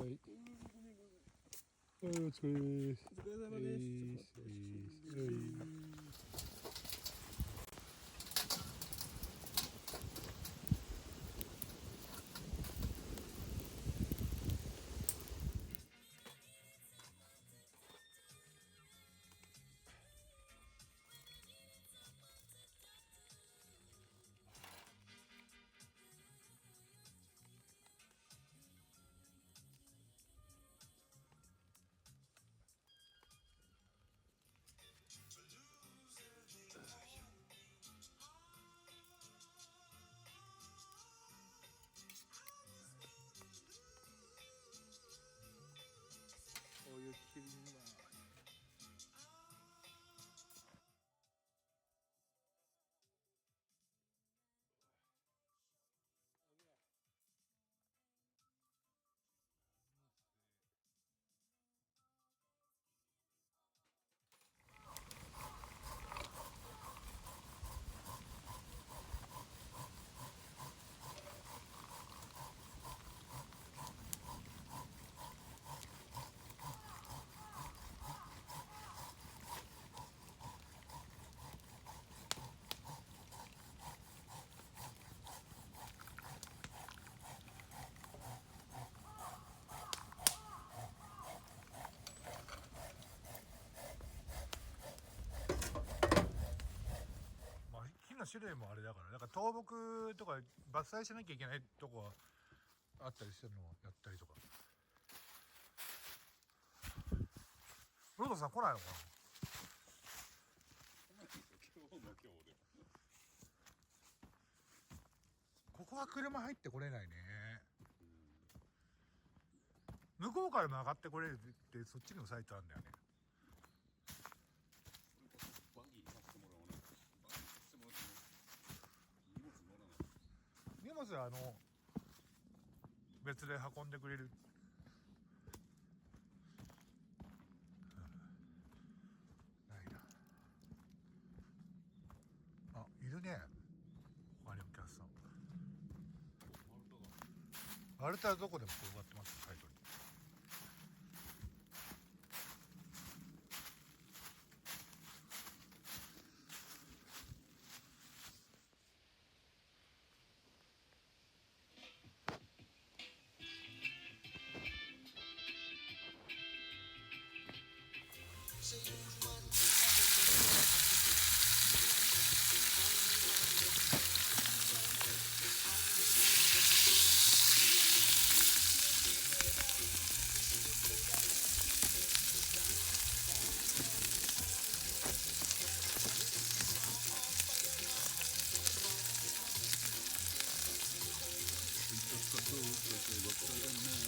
い。お疲れです。お疲れ様です。お湯切ります。まあ木の種類もあれだから、だから倒木とか伐採しなきゃいけないとこあったりしてるのをやったりとか。ロードさん来ないのかな。ここは車入ってこれないね。向こうから曲がってこれるってそっちにもサイトあるんだよね。荷物は別で運んでくれる。ないな。あ、いるね。他にお客さん。丸太はどこでも転がってますサイトに。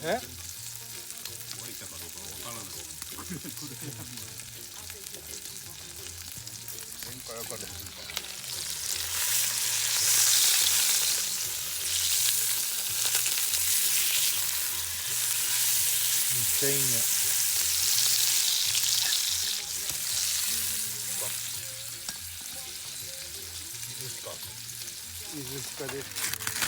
え？湧いたかどうかわからない。限界わかる。めっちゃいいね。いいですか？いいですかです。